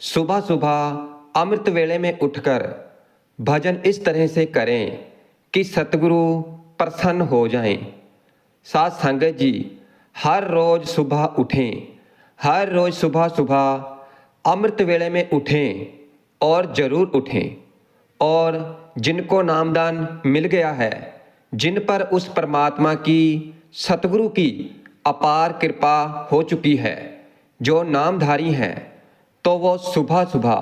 सुबह सुबह अमृत वेले में उठकर भजन इस तरह से करें कि सतगुरु प्रसन्न हो जाएं। साथ संगत जी, हर रोज सुबह उठें, हर रोज सुबह सुबह अमृत वेले में उठें और ज़रूर उठें। और जिनको नामदान मिल गया है, जिन पर उस परमात्मा की, सतगुरु की अपार कृपा हो चुकी है, जो नामधारी हैं, तो वो सुबह सुबह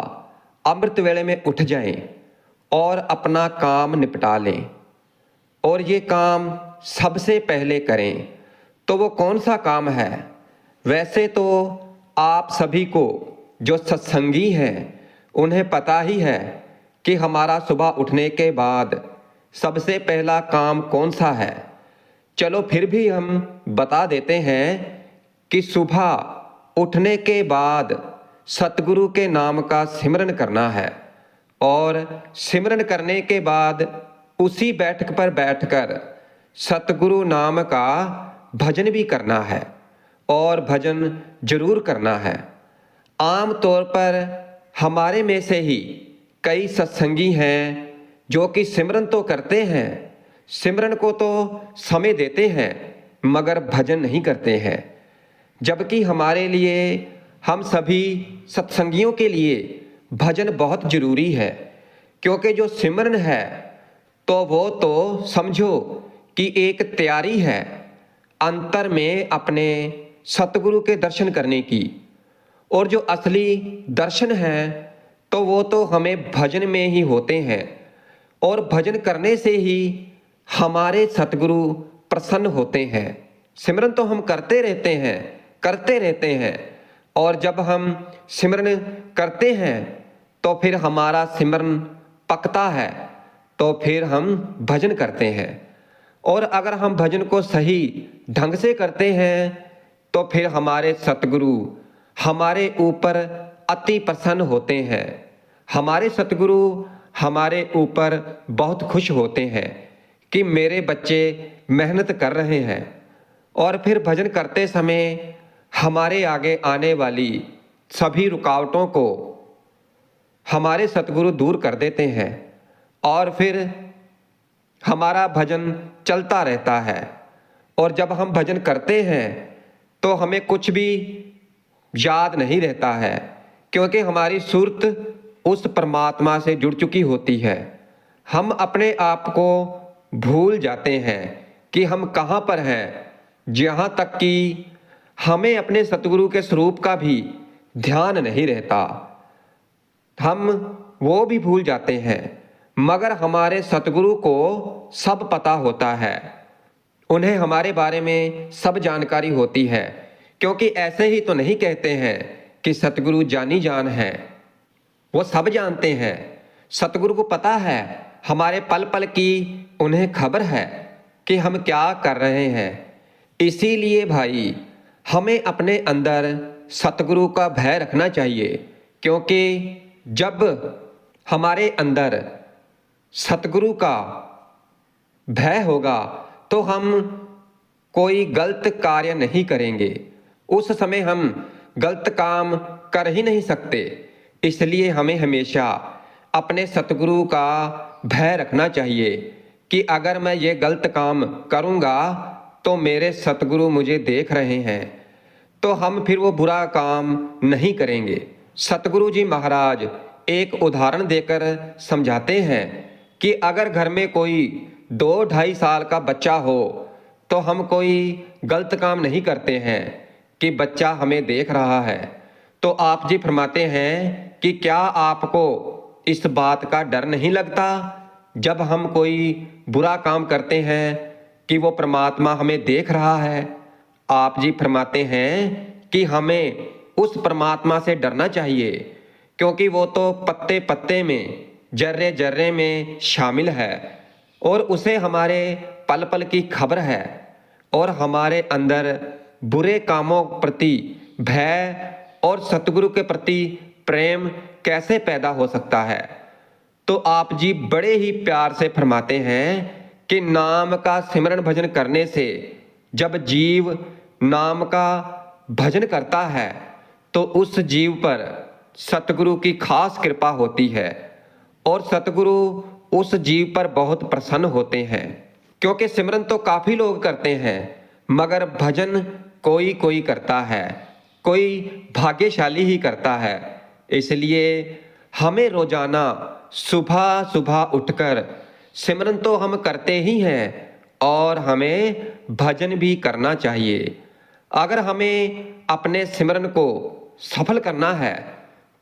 अमृत वेले में उठ जाएं और अपना काम निपटा लें। और ये काम सबसे पहले करें। तो वो कौन सा काम है? वैसे तो आप सभी को जो सत्संगी हैं उन्हें पता ही है कि हमारा सुबह उठने के बाद सबसे पहला काम कौन सा है। चलो फिर भी हम बता देते हैं कि सुबह उठने के बाद सतगुरु के नाम का सिमरन करना है और सिमरन करने के बाद उसी बैठक पर बैठकर सतगुरु नाम का भजन भी करना है और भजन जरूर करना है। आम तौर पर हमारे में से ही कई सत्संगी हैं जो कि सिमरन तो करते हैं, सिमरन को तो समय देते हैं, मगर भजन नहीं करते हैं। जबकि हमारे लिए, हम सभी सत्संगियों के लिए भजन बहुत जरूरी है। क्योंकि जो सिमरन है तो वो तो समझो कि एक तैयारी है अंतर में अपने सतगुरु के दर्शन करने की। और जो असली दर्शन है तो वो तो हमें भजन में ही होते हैं और भजन करने से ही हमारे सतगुरु प्रसन्न होते हैं। सिमरन तो हम करते रहते हैं और जब हम सिमरन करते हैं तो फिर हमारा सिमरन पकता है, तो फिर हम भजन करते हैं। और अगर हम भजन को सही ढंग से करते हैं तो फिर हमारे सतगुरु हमारे ऊपर अति प्रसन्न होते हैं। हमारे सतगुरु हमारे ऊपर बहुत खुश होते हैं कि मेरे बच्चे मेहनत कर रहे हैं। और फिर भजन करते समय हमारे आगे आने वाली सभी रुकावटों को हमारे सतगुरु दूर कर देते हैं और फिर हमारा भजन चलता रहता है। और जब हम भजन करते हैं तो हमें कुछ भी याद नहीं रहता है, क्योंकि हमारी सुरत उस परमात्मा से जुड़ चुकी होती है। हम अपने आप को भूल जाते हैं कि हम कहाँ पर हैं, यहाँ तक कि हमें अपने सतगुरु के स्वरूप का भी ध्यान नहीं रहता। हम वो भी भूल जाते हैं, मगर हमारे सतगुरु को सब पता होता है, उन्हें हमारे बारे में सब जानकारी होती है। क्योंकि ऐसे ही तो नहीं कहते हैं कि सतगुरु जानी जान है, वो सब जानते हैं। सतगुरु को पता है, हमारे पल पल की उन्हें खबर है कि हम क्या कर रहे हैं। इसीलिए भाई, हमें अपने अंदर सतगुरु का भय रखना चाहिए। क्योंकि जब हमारे अंदर सतगुरु का भय होगा तो हम कोई गलत कार्य नहीं करेंगे। उस समय हम गलत काम कर ही नहीं सकते। इसलिए हमें हमेशा अपने सतगुरु का भय रखना चाहिए कि अगर मैं ये गलत काम करूँगा तो मेरे सतगुरु मुझे देख रहे हैं, तो हम फिर वो बुरा काम नहीं करेंगे। सतगुरु जी महाराज एक उदाहरण देकर समझाते हैं कि अगर घर में कोई 2-2.5 साल का बच्चा हो तो हम कोई गलत काम नहीं करते हैं कि बच्चा हमें देख रहा है। तो आप जी फरमाते हैं कि क्या आपको इस बात का डर नहीं लगता जब हम कोई बुरा काम करते हैं कि वो परमात्मा हमें देख रहा है? आप जी फरमाते हैं कि हमें उस परमात्मा से डरना चाहिए, क्योंकि वो तो पत्ते पत्ते में, जर्रे जर्रे में शामिल है और उसे हमारे पल पल की खबर है। और हमारे अंदर बुरे कामों प्रति भय और सतगुरु के प्रति प्रेम कैसे पैदा हो सकता है? तो आप जी बड़े ही प्यार से फरमाते हैं कि नाम का सिमरन भजन करने से, जब जीव नाम का भजन करता है तो उस जीव पर सतगुरु की खास कृपा होती है और सतगुरु उस जीव पर बहुत प्रसन्न होते हैं। क्योंकि सिमरन तो काफी लोग करते हैं मगर भजन कोई कोई करता है, कोई भाग्यशाली ही करता है। इसलिए हमें रोजाना सुबह सुबह उठकर सिमरन तो हम करते ही हैं और हमें भजन भी करना चाहिए। अगर हमें अपने सिमरन को सफल करना है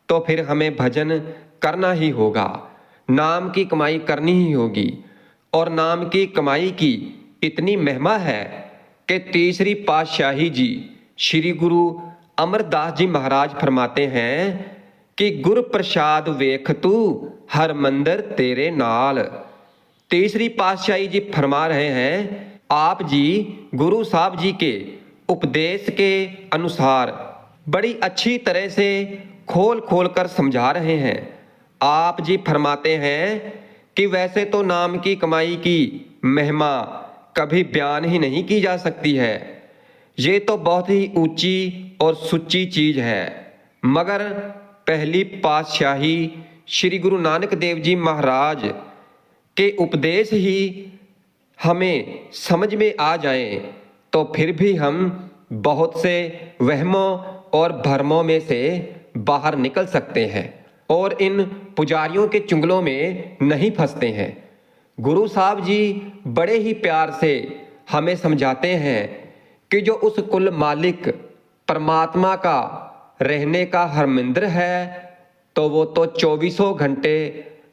तो फिर हमें भजन करना ही होगा, नाम की कमाई करनी ही होगी। और नाम की कमाई की इतनी महिमा है कि तीसरी पातशाही जी श्री गुरु अमरदास जी महाराज फरमाते हैं कि गुर प्रसाद वेख तू हर मंदिर तेरे नाल। तीसरी पातशाही जी फरमा रहे हैं, आप जी गुरु साहब जी के उपदेश के अनुसार बड़ी अच्छी तरह से खोल खोल कर समझा रहे हैं। आप जी फरमाते हैं कि वैसे तो नाम की कमाई की महिमा कभी बयान ही नहीं की जा सकती है, ये तो बहुत ही ऊंची और सुच्ची चीज है। मगर पहली पातशाही श्री गुरु नानक देव जी महाराज के उपदेश ही हमें समझ में आ जाए तो फिर भी हम बहुत से वहमों और भरमों में से बाहर निकल सकते हैं और इन पुजारियों के चुंगलों में नहीं फंसते हैं। गुरु साहब जी बड़े ही प्यार से हमें समझाते हैं कि जो उस कुल मालिक परमात्मा का रहने का हरमिंदर है तो वो तो 24 घंटे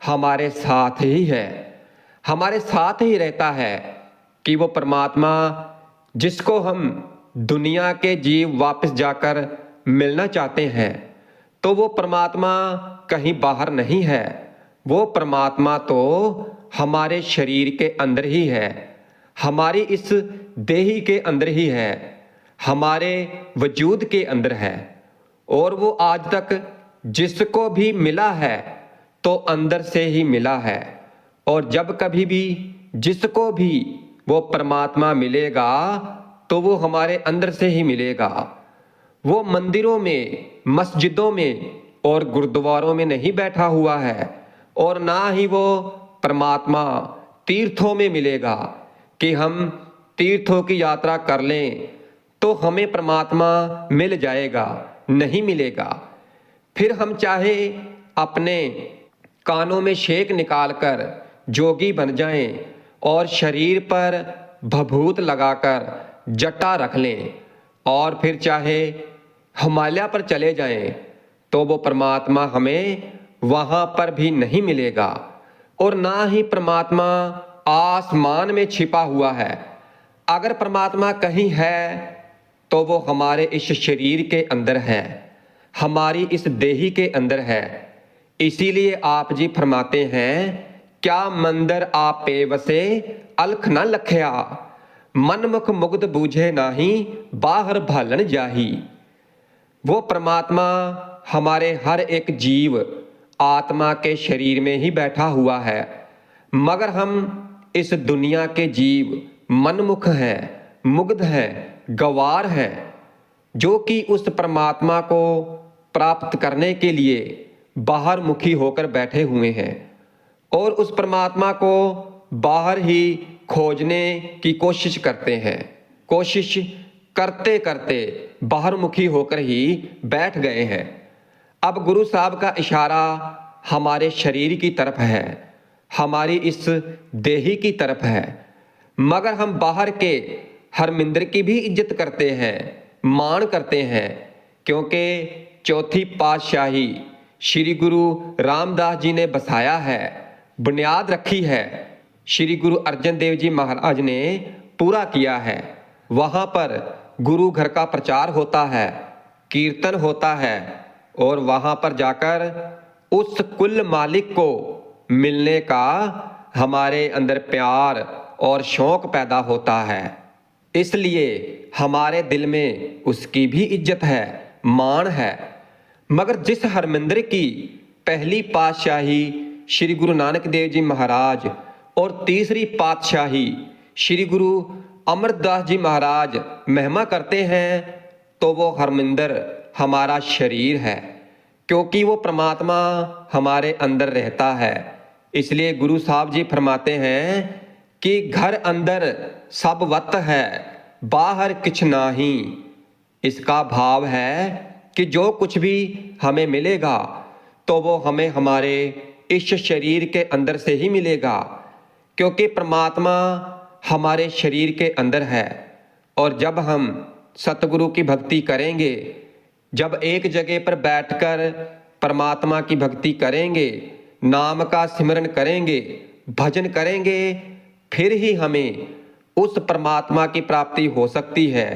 हमारे साथ ही है, हमारे साथ ही रहता है। कि वो परमात्मा जिसको हम दुनिया के जीव वापस जाकर मिलना चाहते हैं तो वो परमात्मा कहीं बाहर नहीं है, वो परमात्मा तो हमारे शरीर के अंदर ही है, हमारी इस देही के अंदर ही है, हमारे वजूद के अंदर है। और वो आज तक जिसको भी मिला है तो अंदर से ही मिला है। और जब कभी भी जिसको भी वो परमात्मा मिलेगा तो वो हमारे अंदर से ही मिलेगा। वो मंदिरों में, मस्जिदों में और गुरुद्वारों में नहीं बैठा हुआ है और ना ही वो परमात्मा तीर्थों में मिलेगा कि हम तीर्थों की यात्रा कर लें तो हमें परमात्मा मिल जाएगा, नहीं मिलेगा। फिर हम चाहे अपने कानों में शेक निकालकर जोगी बन जाएं और शरीर पर भभूत लगाकर जटा रख लें और फिर चाहे हिमालय पर चले जाएं तो वो परमात्मा हमें वहां पर भी नहीं मिलेगा। और ना ही परमात्मा आसमान में छिपा हुआ है। अगर परमात्मा कहीं है तो वो हमारे इस शरीर के अंदर है, हमारी इस देही के अंदर है। इसीलिए आप जी फरमाते हैं, क्या मंदिर आपे वसे अलख न लखया, मनमुख मुग्ध बूझे नाही बाहर भालन जाही। वो परमात्मा हमारे हर एक जीव आत्मा के शरीर में ही बैठा हुआ है, मगर हम इस दुनिया के जीव मनमुख हैं, मुग्ध हैं, गवार हैं, जो कि उस परमात्मा को प्राप्त करने के लिए बाहर मुखी होकर बैठे हुए हैं और उस परमात्मा को बाहर ही खोजने की कोशिश करते हैं। कोशिश करते करते बाहर मुखी होकर ही बैठ गए हैं। अब गुरु साहब का इशारा हमारे शरीर की तरफ है, हमारी इस देही की तरफ है, मगर हम बाहर के हरमिंदर की भी इज्जत करते हैं, मान करते हैं। क्योंकि चौथी पातशाही श्री गुरु रामदास जी ने बसाया है, बुनियाद रखी है, श्री गुरु अर्जन देव जी महाराज ने पूरा किया है। वहाँ पर गुरु घर का प्रचार होता है, कीर्तन होता है और वहाँ पर जाकर उस कुल मालिक को मिलने का हमारे अंदर प्यार और शौक पैदा होता है। इसलिए हमारे दिल में उसकी भी इज्जत है, मान है। मगर जिस हरमिंदर की पहली पातशाही श्री गुरु नानक देव जी महाराज और तीसरी पातशाही श्री गुरु अमरदास जी महाराज महिमा करते हैं तो वो हरमिंदर हमारा शरीर है। क्योंकि वो परमात्मा हमारे अंदर रहता है। इसलिए गुरु साहब जी फरमाते हैं कि घर अंदर सब वत है, बाहर किछ नाही। इसका भाव है कि जो कुछ भी हमें मिलेगा तो वो हमें हमारे इस शरीर के अंदर से ही मिलेगा, क्योंकि परमात्मा हमारे शरीर के अंदर है। और जब हम सतगुरु की भक्ति करेंगे, जब एक जगह पर बैठकर परमात्मा की भक्ति करेंगे, नाम का सिमरन करेंगे, भजन करेंगे, फिर ही हमें उस परमात्मा की प्राप्ति हो सकती है।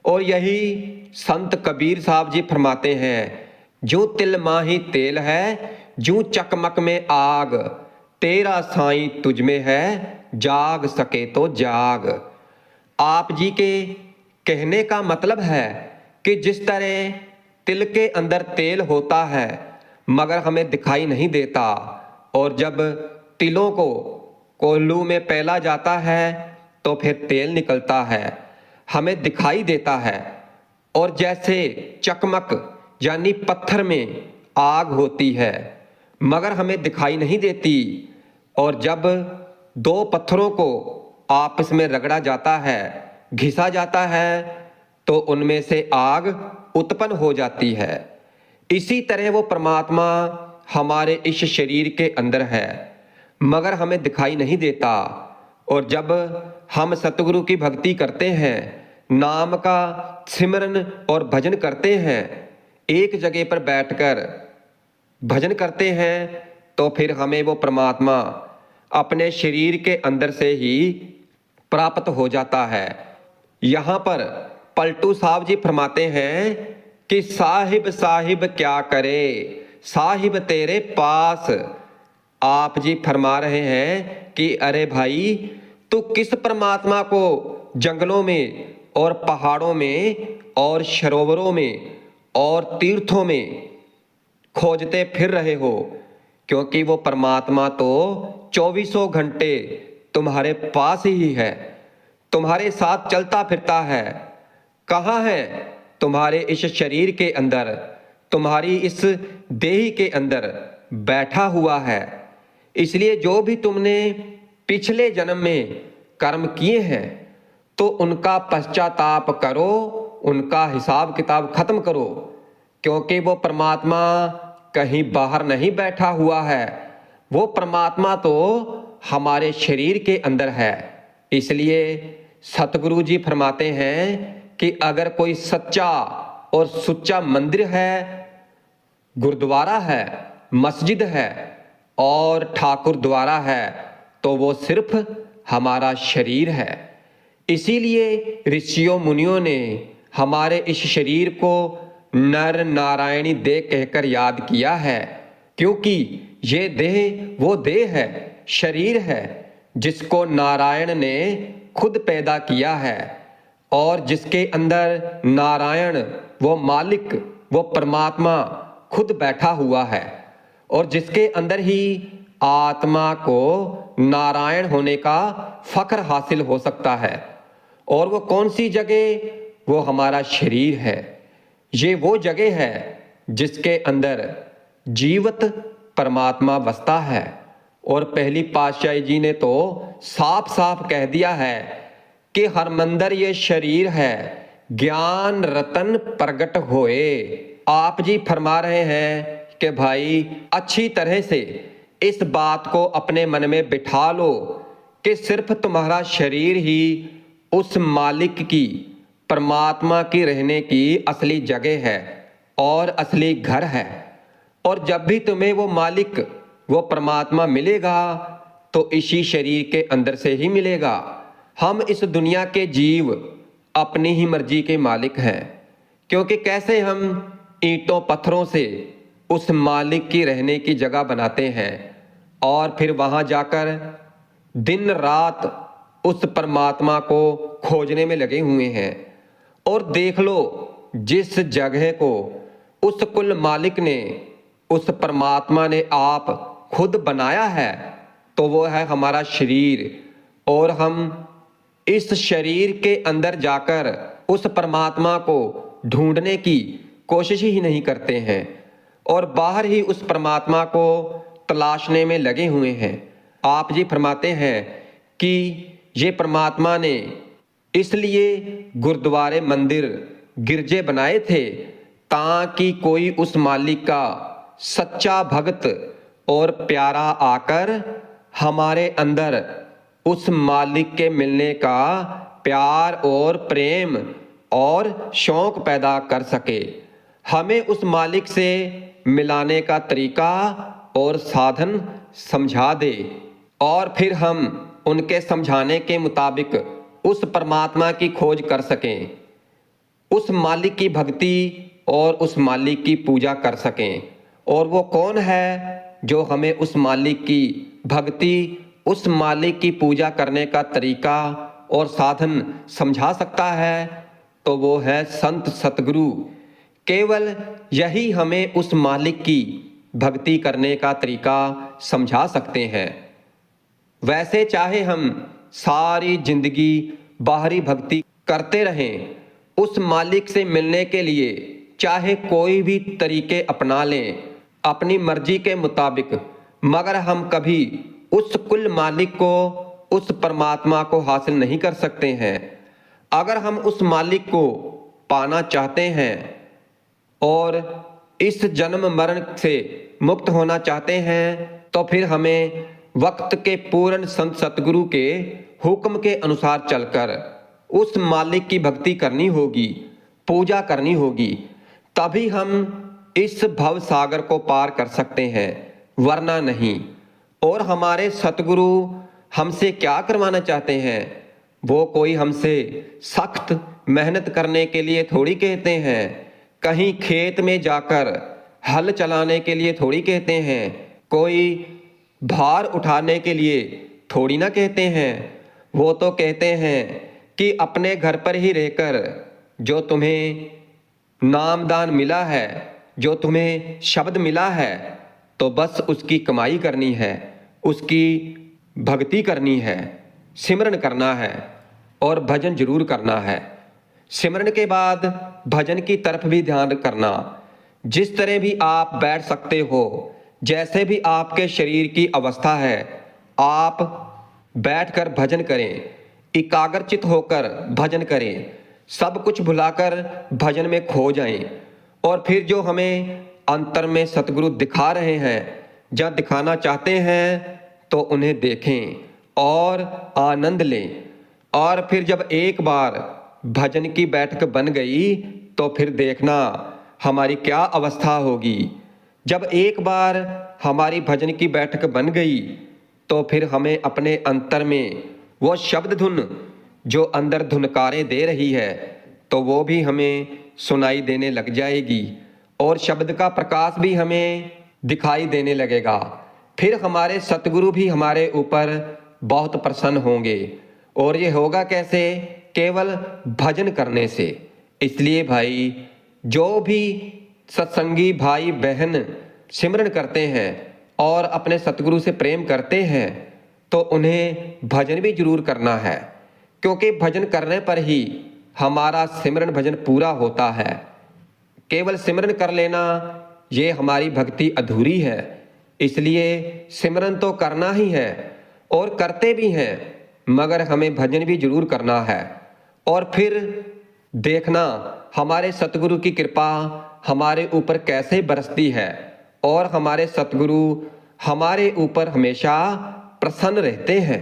और यही संत कबीर साहब जी फरमाते हैं, जो तिल माही तेल है, जो चकमक में आग, तेरा साईं तुझ में है, जाग सके तो जाग। आप जी के कहने का मतलब है कि जिस तरह तिल के अंदर तेल होता है मगर हमें दिखाई नहीं देता, और जब तिलों को कोल्हू में पैला जाता है तो फिर तेल निकलता है, हमें दिखाई देता है। और जैसे चकमक यानी पत्थर में आग होती है मगर हमें दिखाई नहीं देती, और जब दो पत्थरों को आपस में रगड़ा जाता है, घिसा जाता है, तो उनमें से आग उत्पन्न हो जाती है। इसी तरह वो परमात्मा हमारे इस शरीर के अंदर है मगर हमें दिखाई नहीं देता। और जब हम सतगुरु की भक्ति करते हैं, नाम का सिमरन और भजन करते हैं, एक जगह पर बैठकर भजन करते हैं, तो फिर हमें वो परमात्मा अपने शरीर के अंदर से ही प्राप्त हो जाता है। यहाँ पर पलटू साहब जी फरमाते हैं कि साहिब साहिब क्या करे, साहिब तेरे पास। आप जी फरमा रहे हैं कि अरे भाई, तू किस परमात्मा को जंगलों में और पहाड़ों में और सरोवरों में और तीर्थों में खोजते फिर रहे हो, क्योंकि वो परमात्मा तो 24 घंटे तुम्हारे पास ही है, तुम्हारे साथ चलता फिरता है। कहाँ है? तुम्हारे इस शरीर के अंदर, तुम्हारी इस देह के अंदर बैठा हुआ है। इसलिए जो भी तुमने पिछले जन्म में कर्म किए हैं तो उनका पश्चाताप करो, उनका हिसाब किताब खत्म करो, क्योंकि वो परमात्मा कहीं बाहर नहीं बैठा हुआ है, वो परमात्मा तो हमारे शरीर के अंदर है। इसलिए सतगुरु जी फरमाते हैं कि अगर कोई सच्चा और सुच्चा मंदिर है, गुरुद्वारा है, मस्जिद है और ठाकुर द्वारा है, तो वो सिर्फ हमारा शरीर है। इसीलिए ऋषियों मुनियों ने हमारे इस शरीर को नर नारायणी देह कहकर याद किया है, क्योंकि ये देह वो देह है, शरीर है, जिसको नारायण ने खुद पैदा किया है, और जिसके अंदर नारायण वो मालिक, वो परमात्मा खुद बैठा हुआ है, और जिसके अंदर ही आत्मा को नारायण होने का फख्र हासिल हो सकता है। और वो कौन सी जगह? वो हमारा शरीर है। ये वो जगह है जिसके अंदर जीवत परमात्मा बसता है। और पहली पातशाही जी ने तो साफ साफ कह दिया है कि हरमंदर ये शरीर है, ज्ञान रतन प्रगट होए। आप जी फरमा रहे हैं कि भाई अच्छी तरह से इस बात को अपने मन में बिठा लो कि सिर्फ तुम्हारा शरीर ही उस मालिक की, परमात्मा की रहने की असली जगह है और असली घर है। और जब भी तुम्हें वो मालिक, वो परमात्मा मिलेगा तो इसी शरीर के अंदर से ही मिलेगा। हम इस दुनिया के जीव अपनी ही मर्जी के मालिक हैं, क्योंकि कैसे हम ईंटों पत्थरों से उस मालिक की रहने की जगह बनाते हैं और फिर वहां जाकर दिन रात उस परमात्मा को खोजने में लगे हुए हैं। और देख लो, जिस जगह को उस कुल मालिक ने, उस परमात्मा ने आप खुद बनाया है, तो वो है हमारा शरीर। और हम इस शरीर के अंदर जाकर उस परमात्मा को ढूंढने की कोशिश ही नहीं करते हैं। और बाहर ही उस परमात्मा को तलाशने में लगे हुए हैं। आप जी फरमाते हैं कि ये परमात्मा ने इसलिए गुरुद्वारे, मंदिर, गिरजे बनाए थे ताकि कोई उस मालिक का सच्चा भक्त और प्यारा आकर हमारे अंदर उस मालिक के मिलने का प्यार और प्रेम और शौक पैदा कर सके, हमें उस मालिक से मिलाने का तरीका और साधन समझा दे और फिर हम उनके समझाने के मुताबिक उस परमात्मा की खोज कर सकें, उस मालिक की भक्ति और उस मालिक की पूजा कर सकें। और वो कौन है जो हमें उस मालिक की भक्ति, उस मालिक की पूजा करने का तरीका और साधन समझा सकता है? तो वो है संत सतगुरु। केवल यही हमें उस मालिक की भक्ति करने का तरीका समझा सकते हैं। वैसे चाहे हम सारी जिंदगी बाहरी भक्ति करते रहें, उस मालिक से मिलने के लिए चाहे कोई भी तरीके अपना लें अपनी मर्जी के मुताबिक, मगर हम कभी उस कुल मालिक को, उस परमात्मा को हासिल नहीं कर सकते हैं। अगर हम उस मालिक को पाना चाहते हैं और इस जन्म मरण से मुक्त होना चाहते हैं तो फिर हमें वक्त के पूर्ण संत सतगुरु के हुक्म के अनुसार चलकर उस मालिक की भक्ति करनी होगी, पूजा करनी होगी, तभी हम इस भव सागर को पार कर सकते हैं, वरना नहीं। और हमारे सतगुरु हमसे क्या करवाना चाहते हैं? वो कोई हमसे सख्त मेहनत करने के लिए थोड़ी कहते हैं, कहीं खेत में जाकर हल चलाने के लिए थोड़ी कहते हैं, कोई भार उठाने के लिए थोड़ी ना कहते हैं। वो तो कहते हैं कि अपने घर पर ही रहकर जो तुम्हें नामदान मिला है, जो तुम्हें शब्द मिला है, तो बस उसकी कमाई करनी है, उसकी भक्ति करनी है, सिमरन करना है और भजन जरूर करना है। सिमरन के बाद भजन की तरफ भी ध्यान करना। जिस तरह भी आप बैठ सकते हो, जैसे भी आपके शरीर की अवस्था है, आप बैठकर भजन करें, एकाग्रचित होकर भजन करें, सब कुछ भुलाकर भजन में खो जाएं। और फिर जो हमें अंतर में सतगुरु दिखा रहे हैं, जब दिखाना चाहते हैं तो उन्हें देखें और आनंद लें। और फिर जब एक बार भजन की बैठक बन गई तो फिर देखना हमारी क्या अवस्था होगी। जब एक बार हमारी भजन की बैठक बन गई तो फिर हमें अपने अंतर में वो शब्द धुन जो अंदर धुनकारें दे रही है तो वो भी हमें सुनाई देने लग जाएगी और शब्द का प्रकाश भी हमें दिखाई देने लगेगा। फिर हमारे सतगुरु भी हमारे ऊपर बहुत प्रसन्न होंगे। और ये होगा कैसे? केवल भजन करने से। इसलिए भाई, जो भी सत्संगी भाई बहन सिमरन करते हैं और अपने सतगुरु से प्रेम करते हैं तो उन्हें भजन भी जरूर करना है, क्योंकि भजन करने पर ही हमारा सिमरन भजन पूरा होता है। केवल सिमरन कर लेना ये हमारी भक्ति अधूरी है। इसलिए सिमरन तो करना ही है और करते भी हैं, मगर हमें भजन भी जरूर करना है। और फिर देखना हमारे सतगुरु की कृपा हमारे ऊपर कैसे बरसती है और हमारे सतगुरु हमारे ऊपर हमेशा प्रसन्न रहते हैं।